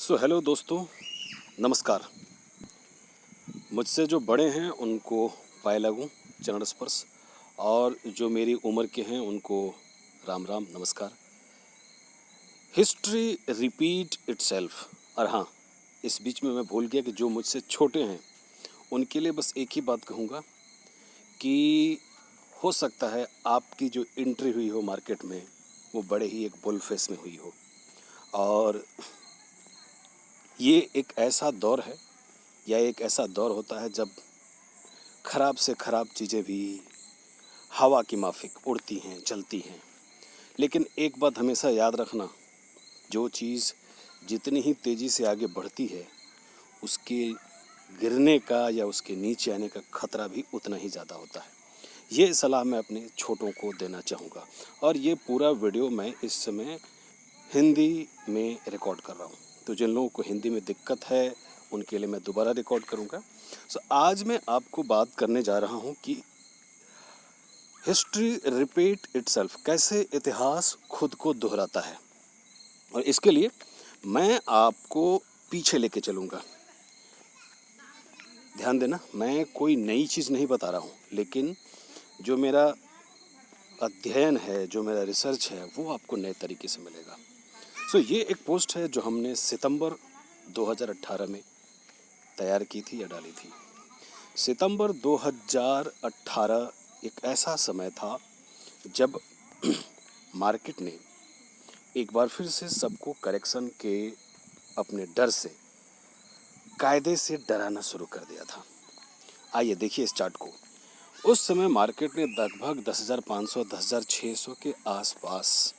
Hello दोस्तों, नमस्कार। मुझसे जो बड़े हैं उनको पाए लगूं चरण स्पर्श, और जो मेरी उम्र के हैं उनको राम राम नमस्कार। History repeat itself. और हाँ, इस बीच में मैं भूल गया कि जो मुझसे छोटे हैं उनके लिए बस एक ही बात कहूँगा कि हो सकता है आपकी जो एंट्री हुई हो मार्केट में वो बड़े ही एक बुल फेस में हुई हो, और ये एक ऐसा दौर है या एक ऐसा दौर होता है जब खराब से खराब चीज़ें भी हवा की माफिक उड़ती हैं, चलती हैं। लेकिन एक बात हमेशा याद रखना, जो चीज़ जितनी ही तेज़ी से आगे बढ़ती है उसके गिरने का या उसके नीचे आने का खतरा भी उतना ही ज़्यादा होता है। ये सलाह मैं अपने छोटों को देना चाहूँगा, और ये पूरा वीडियो मैं इस समय हिंदी में रिकॉर्ड कर रहा हूँ। तो जिन लोगों को हिंदी में दिक्कत है उनके लिए मैं दोबारा रिकॉर्ड करूँगा। आज मैं आपको बात करने जा रहा हूँ कि हिस्ट्री रिपीट इटसेल्फ, कैसे इतिहास खुद को दोहराता है। और इसके लिए मैं आपको पीछे लेके चलूँगा। ध्यान देना, मैं कोई नई चीज़ नहीं बता रहा हूँ, लेकिन जो मेरा अध्ययन है, जो मेरा रिसर्च है, वो आपको नए तरीके से मिलेगा। ये एक पोस्ट है जो हमने सितंबर 2018 में तैयार की थी या डाली थी। सितंबर 2018 एक ऐसा समय था जब मार्केट ने एक बार फिर से सबको करेक्शन के अपने डर से कायदे से डराना शुरू कर दिया था। आइए देखिए इस चार्ट को। उस समय मार्केट ने लगभग 10,500 10,600 के आसपास,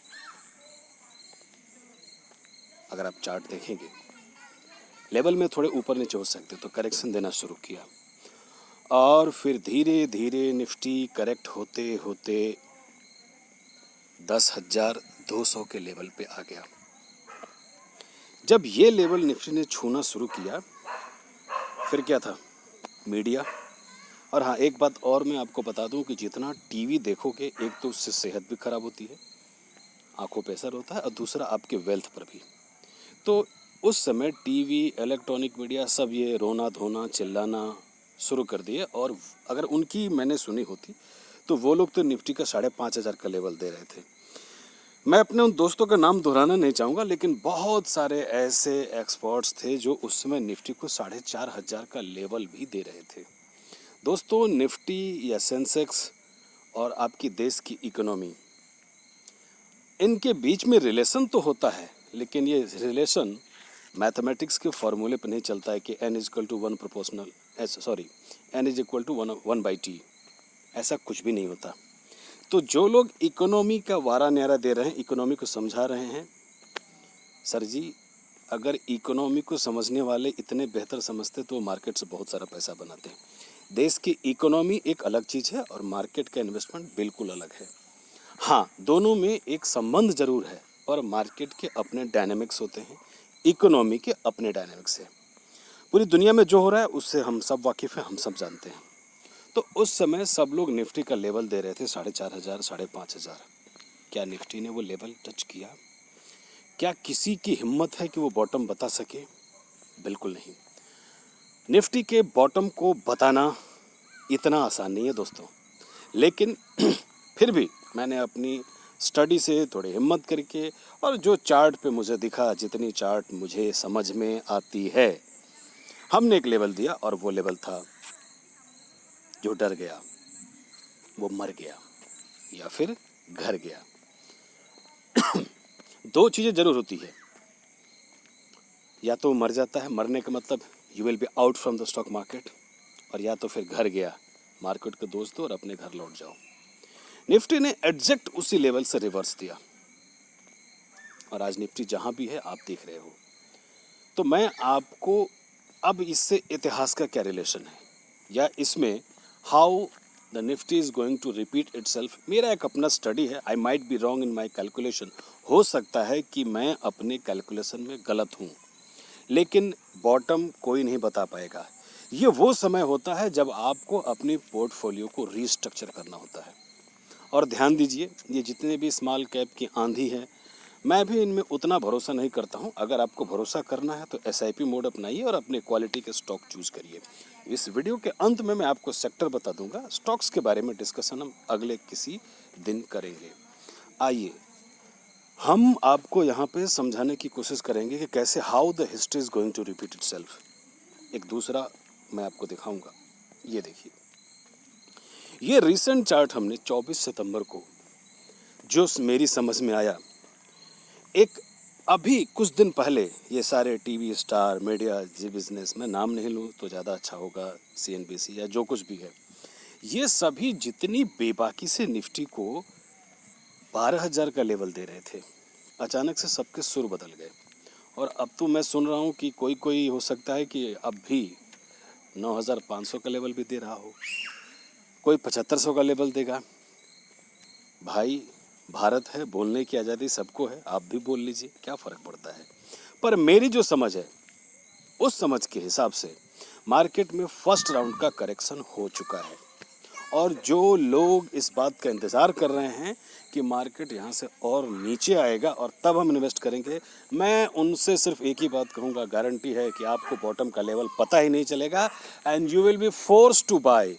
अगर आप चार्ट देखेंगे, लेवल में थोड़े ऊपर नीचे हो सकते तो करेक्शन देना शुरू किया, और फिर धीरे धीरे निफ्टी करेक्ट होते होते 10,200 के लेवल पे आ गया। जब ये लेवल निफ्टी ने छूना शुरू किया, फिर क्या था, मीडिया। और हाँ, एक बात और मैं आपको बता दूं कि जितना टीवी देखोगे, एक तो उससे सेहत भी खराब होती है, आंखों पे असर होता है, और दूसरा आपके वेल्थ पर भी। तो उस समय टीवी, इलेक्ट्रॉनिक मीडिया सब ये रोना धोना चिल्लाना शुरू कर दिए, और अगर उनकी मैंने सुनी होती तो वो लोग तो निफ्टी का 5,500 का लेवल दे रहे थे। मैं अपने उन दोस्तों का नाम दोहराना नहीं चाहूँगा, लेकिन बहुत सारे ऐसे एक्सपर्ट्स थे जो उस समय निफ्टी को 4,500 का लेवल भी दे रहे थे। दोस्तों, निफ्टी या सेंसेक्स और आपकी देश की इकोनॉमी, इनके बीच में रिलेशन तो होता है, लेकिन ये रिलेशन मैथमेटिक्स के फॉर्मूले पर नहीं चलता है कि n = 1 प्रोपोर्शनल n = 1/t। ऐसा कुछ भी नहीं होता। तो जो लोग इकोनॉमी का वारा न्यारा दे रहे हैं, इकोनॉमी को समझा रहे हैं, सर जी, अगर इकोनॉमी को समझने वाले इतने बेहतर समझते तो मार्केट से बहुत सारा पैसा बनाते। देश की इकोनॉमी एक अलग चीज़ है और मार्केट का इन्वेस्टमेंट बिल्कुल अलग है। हाँ, दोनों में एक संबंध जरूर है, और मार्केट के अपने डायनामिक्स होते हैं, इकोनॉमी के अपने डायनामिक्स है। पूरी दुनिया में जो हो रहा है उससे हम सब वाकिफ़ हैं, हम सब जानते हैं। तो उस समय सब लोग निफ्टी का लेवल दे रहे थे 4,500 5,500। क्या निफ्टी ने वो लेवल टच किया? क्या किसी की हिम्मत है कि वो बॉटम बता सके? बिल्कुल नहीं। निफ्टी के बॉटम को बताना इतना आसान नहीं है दोस्तों, लेकिन फिर भी मैंने अपनी स्टडी से थोड़ी हिम्मत करके, और जो चार्ट पे मुझे दिखा, जितनी चार्ट मुझे समझ में आती है, हमने एक लेवल दिया, और वो लेवल था, जो डर गया वो मर गया या फिर घर गया। दो चीज़ें जरूर होती है, या तो मर जाता है, मरने का मतलब you will be out from the stock market, और या तो फिर घर गया, मार्केट को दोष दो और अपने घर लौट जाओ। निफ्टी ने एग्जैक्ट उसी लेवल से रिवर्स दिया, और आज निफ्टी जहां भी है आप देख रहे हो। तो मैं आपको अब इससे इतिहास का क्या रिलेशन है, या इसमें how the Nifty is going to repeat itself, मेरा एक अपना स्टडी है। I might be wrong in my calculation, हो सकता है कि मैं अपने कैलकुलेशन में गलत हूँ, लेकिन बॉटम कोई नहीं बता पाएगा। ये वो समय होता है जब आपको अपनी पोर्टफोलियो को रीस्ट्रक्चर करना होता है। और ध्यान दीजिए, ये जितने भी स्मॉल कैप की आंधी है, मैं भी इनमें उतना भरोसा नहीं करता हूं। अगर आपको भरोसा करना है तो एसआईपी मोड अपनाइए और अपने क्वालिटी के स्टॉक चूज करिए। इस वीडियो के अंत में मैं आपको सेक्टर बता दूंगा। स्टॉक्स के बारे में डिस्कशन हम अगले किसी दिन करेंगे। आइए हम आपको यहाँ पे समझाने की कोशिश करेंगे कि कैसे how the history is going to repeat itself. एक दूसरा मैं आपको दिखाऊंगा। ये देखिए, ये रिसेंट चार्ट हमने 24 सितंबर को जो मेरी समझ में आया, एक अभी कुछ दिन पहले ये सारे टीवी स्टार, मीडिया, जी बिजनेस, में नाम नहीं लूँ तो ज़्यादा अच्छा होगा, सीएनबीसी या जो कुछ भी है, ये सभी जितनी बेबाकी से निफ्टी को 12,000 का लेवल दे रहे थे, अचानक से सबके सुर बदल गए। और अब तो मैं सुन रहा हूँ कि कोई हो सकता है कि अब भी 9,500 का लेवल भी दे रहा हो, कोई 7,500 का लेवल देगा। भाई, भारत है, बोलने की आज़ादी सबको है, आप भी बोल लीजिए, क्या फ़र्क पड़ता है। पर मेरी जो समझ है, उस समझ के हिसाब से मार्केट में फर्स्ट राउंड का करेक्शन हो चुका है। और जो लोग इस बात का इंतज़ार कर रहे हैं कि मार्केट यहाँ से और नीचे आएगा और तब हम इन्वेस्ट करेंगे, मैं उनसे सिर्फ एक ही बात कहूँगा, गारंटी है कि आपको बॉटम का लेवल पता ही नहीं चलेगा and you will be force to buy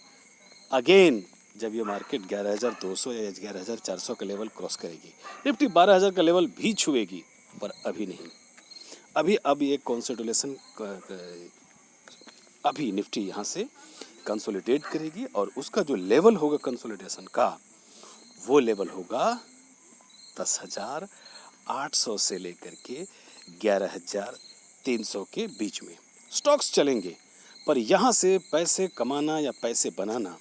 again जब ये मार्केट 11,200 या 11,400 का लेवल क्रॉस करेगी। निफ्टी 12,000 का लेवल भी छुएगी, पर अभी नहीं। अभी ये कंसोलिडेशन, अभी निफ्टी यहाँ से कंसोलिडेट करेगी और उसका जो लेवल होगा कंसोलिडेशन का, वो लेवल होगा 10,800 से लेकर के 11,300 के बीच में स्टॉक्स चलेंगे। पर यहाँ से पैसे कमाना या पैसे बनाना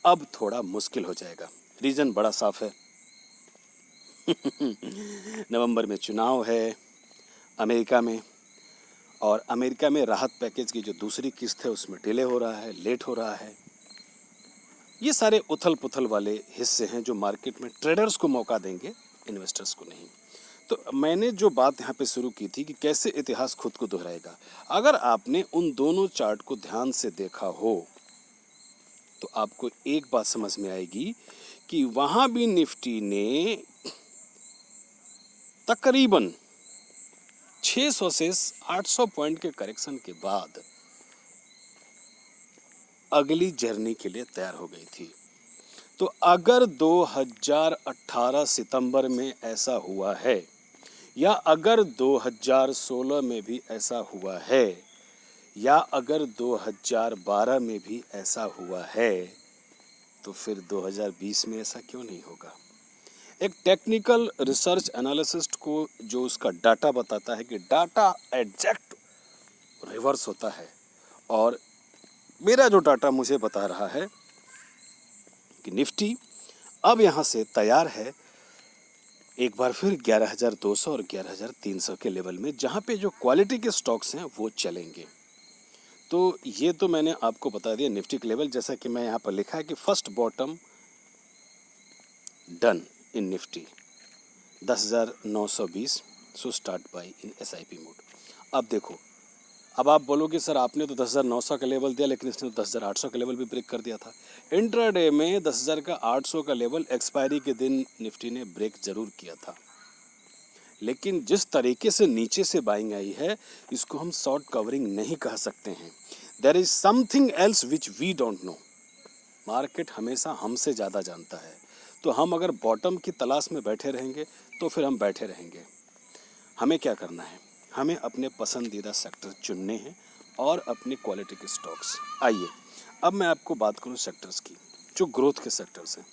अब थोड़ा मुश्किल हो जाएगा। रीज़न बड़ा साफ है। नवंबर में चुनाव है अमेरिका में, और अमेरिका में राहत पैकेज की जो दूसरी किस्त है उसमें डिले हो रहा है, लेट हो रहा है। ये सारे उथल पुथल वाले हिस्से हैं जो मार्केट में ट्रेडर्स को मौका देंगे, इन्वेस्टर्स को नहीं। तो मैंने जो बात यहाँ पे शुरू की थी कि कैसे इतिहास खुद को दोहराएगा, अगर आपने उन दोनों चार्ट को ध्यान से देखा हो तो आपको एक बात समझ में आएगी कि वहां भी निफ्टी ने तकरीबन 600 से 800 पॉइंट के करेक्शन के बाद अगली जर्नी के लिए तैयार हो गई थी। तो अगर 2018 सितंबर में ऐसा हुआ है या अगर 2016 में भी ऐसा हुआ है या अगर 2012 में भी ऐसा हुआ है, तो फिर 2020 में ऐसा क्यों नहीं होगा। एक टेक्निकल रिसर्च एनालिसिस्ट को जो उसका डाटा बताता है कि डाटा एग्जैक्ट रिवर्स होता है, और मेरा जो डाटा मुझे बता रहा है कि निफ्टी अब यहाँ से तैयार है एक बार फिर 11,200 और 11,300 के लेवल में, जहाँ पे जो क्वालिटी के स्टॉक्स हैं वो चलेंगे। तो ये तो मैंने आपको बता दिया निफ्टी के लेवल, जैसा कि मैं यहाँ पर लिखा है कि first bottom done in Nifty 10,920, so start by in SIP mode. अब देखो, अब आप बोलोगे सर आपने तो 10,900 का लेवल दिया, लेकिन इसने तो 10,800 का लेवल भी ब्रेक कर दिया था। इंट्राडे में 10,800 का लेवल एक्सपायरी के दिन निफ्टी ने ब्रेक जरूर किया था, लेकिन जिस तरीके से नीचे से बाइंग आई है, इसको हम शॉर्ट कवरिंग नहीं कह सकते हैं। There is something else which we don't know. Market हमेशा हमसे ज़्यादा जानता है। तो हम अगर बॉटम की तलाश में बैठे रहेंगे तो फिर हम बैठे रहेंगे। हमें क्या करना है, हमें अपने पसंदीदा सेक्टर चुनने हैं और अपनी क्वालिटी के स्टॉक्स। आइए अब मैं आपको बात करूं सेक्टर्स की, जो ग्रोथ के सेक्टर्स हैं।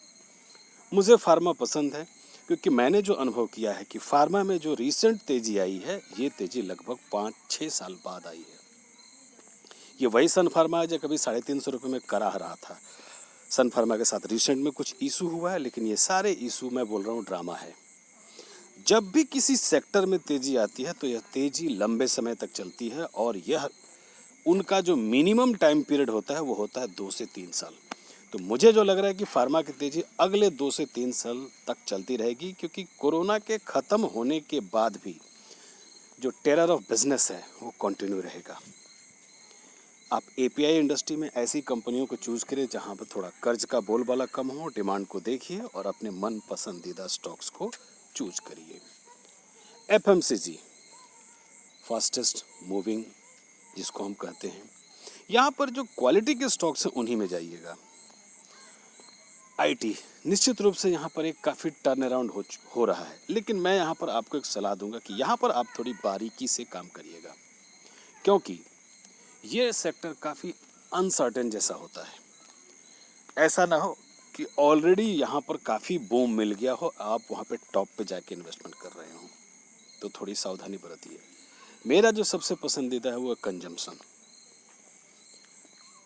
मुझे फार्मा पसंद है क्योंकि मैंने जो अनुभव किया है कि फार्मा में जो रिसेंट तेज़ी आई है, ये तेज़ी लगभग 5-6 साल बाद आई है। ये वही सन फार्मा है जो कभी 350 रुपये में करा रहा था। सन फार्मा के साथ रिसेंट में कुछ इशू हुआ है, लेकिन ये सारे इशू मैं बोल रहा हूँ ड्रामा है। जब भी किसी सेक्टर में तेज़ी आती है तो यह तेज़ी लंबे समय तक चलती है, और यह उनका जो मिनिमम टाइम पीरियड होता है वो होता है 2 से 3 साल। तो मुझे जो लग रहा है कि फार्मा की तेज़ी अगले 2 से 3 साल तक चलती रहेगी, क्योंकि कोरोना के ख़त्म होने के बाद भी जो टेरर ऑफ बिजनेस है वो कंटिन्यू रहेगा। आप एपीआई इंडस्ट्री में ऐसी कंपनियों को चूज़ करें जहां पर थोड़ा कर्ज का बोलबाला कम हो, डिमांड को देखिए और अपने मन पसंदीदा स्टॉक्स को चूज करिए। एफएमसीजी, फास्टेस्ट मूविंग जिसको हम कहते हैं, यहाँ पर जो क्वालिटी के स्टॉक्स हैं उन्हीं में जाइएगा। आईटी निश्चित रूप से यहाँ पर एक काफ़ी टर्न अराउंड हो रहा है, लेकिन मैं यहाँ पर आपको एक सलाह दूंगा कि यहाँ पर आप थोड़ी बारीकी से काम करिएगा, क्योंकि ये सेक्टर काफ़ी अनसर्टेन जैसा होता है। ऐसा ना हो कि ऑलरेडी यहाँ पर काफ़ी बूम मिल गया हो, आप वहाँ पे टॉप पे जाके इन्वेस्टमेंट कर रहे हो, तो थोड़ी सावधानी बरतिए। मेरा जो सबसे पसंदीदा है वो है कंजम्पशन,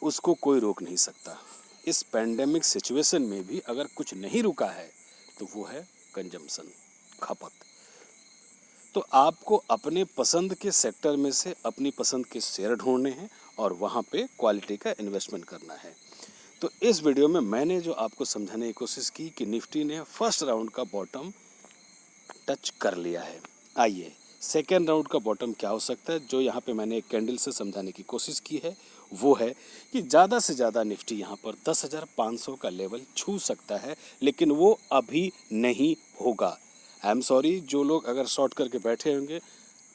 उसको कोई रोक नहीं सकता। इस पैंडेमिक सिचुएशन में भी अगर कुछ नहीं रुका है तो वो है कंजम्पशन, खपत। तो आपको अपने पसंद के सेक्टर में से अपनी पसंद के शेयर ढूंढने हैं और वहाँ पे क्वालिटी का इन्वेस्टमेंट करना है। तो इस वीडियो में मैंने जो आपको समझाने की कोशिश की कि निफ्टी ने फर्स्ट राउंड का बॉटम टच कर लिया है। आइए सेकेंड राउंड का बॉटम क्या हो सकता है, जो यहाँ पे मैंने एक कैंडल से समझाने की कोशिश की है, वो है कि ज़्यादा से ज़्यादा निफ्टी यहाँ पर 10,500 का लेवल छू सकता है, लेकिन वो अभी नहीं होगा। आई एम सॉरी, जो लोग अगर शॉर्ट करके बैठे होंगे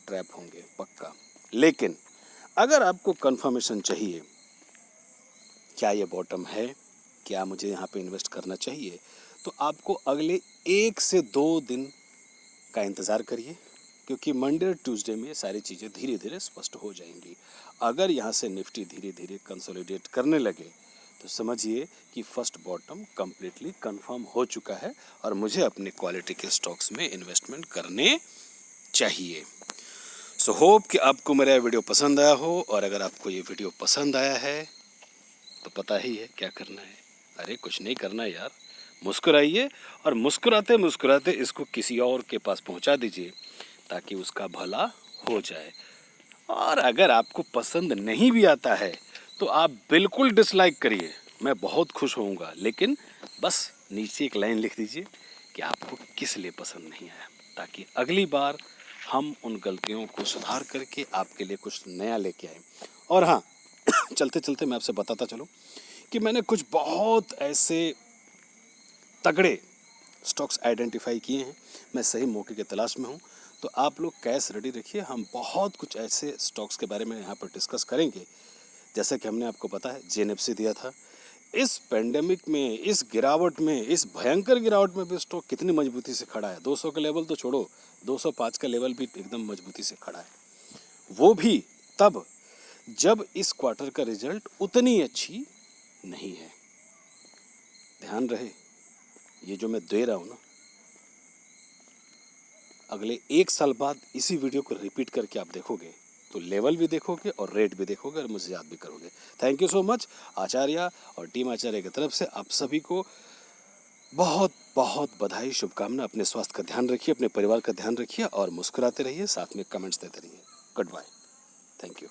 ट्रैप होंगे पक्का। लेकिन अगर आपको कंफर्मेशन चाहिए क्या ये बॉटम है, क्या मुझे यहाँ पे इन्वेस्ट करना चाहिए, तो आपको अगले 1 से 2 दिन का इंतज़ार करिए, क्योंकि मंडे और ट्यूसडे में ये सारी चीज़ें धीरे धीरे स्पष्ट हो जाएंगी। अगर यहाँ से निफ्टी धीरे धीरे कंसोलिडेट करने लगे तो समझिए कि फर्स्ट बॉटम कम्प्लीटली कंफर्म हो चुका है और मुझे अपने क्वालिटी के स्टॉक्स में इन्वेस्टमेंट करने चाहिए। सो होप कि आपको मेरा वीडियो पसंद आया हो, और अगर आपको ये वीडियो पसंद आया है तो पता ही है क्या करना है। अरे कुछ नहीं करना है यार, मुस्कुराइए और मुस्कुराते मुस्कुराते इसको किसी और के पास पहुंचा दीजिए ताकि उसका भला हो जाए। और अगर आपको पसंद नहीं भी आता है तो आप बिल्कुल डिसलाइक करिए, मैं बहुत खुश होऊंगा, लेकिन बस नीचे एक लाइन लिख दीजिए कि आपको किस लिए पसंद नहीं आया, ताकि अगली बार हम उन गलतियों को सुधार करके आपके लिए कुछ नया लेके आए। और हाँ, चलते चलते मैं आपसे बताता चलूँ कि मैंने कुछ बहुत ऐसे तगड़े स्टॉक्स आइडेंटिफाई किए हैं। मैं सही मौके की तलाश में हूँ, तो आप लोग कैश रेडी रखिए। हम बहुत कुछ ऐसे स्टॉक्स के बारे में यहाँ पर डिस्कस करेंगे, जैसा कि हमने आपको पता है जेएनएफसी दिया था। इस पेंडेमिक में, इस गिरावट में, इस भयंकर गिरावट में भी स्टॉक कितनी मजबूती से खड़ा है। 200 का लेवल तो छोड़ो, 205 का लेवल भी एकदम मजबूती से खड़ा है, वो भी तब जब इस क्वार्टर का रिजल्ट उतनी अच्छी नहीं है। ध्यान रहे, ये जो मैं दे रहा हूँ ना, अगले 1 साल बाद इसी वीडियो को रिपीट करके आप देखोगे तो लेवल भी देखोगे और रेट भी देखोगे और मुझे याद भी करोगे। थैंक यू सो मच आचार्य और टीम आचार्य की तरफ से आप सभी को बहुत बहुत बधाई, शुभकामना। अपने स्वास्थ्य का ध्यान रखिए, अपने परिवार का ध्यान रखिए और मुस्कुराते रहिए, साथ में कमेंट्स देते रहिए। Goodbye, thank you.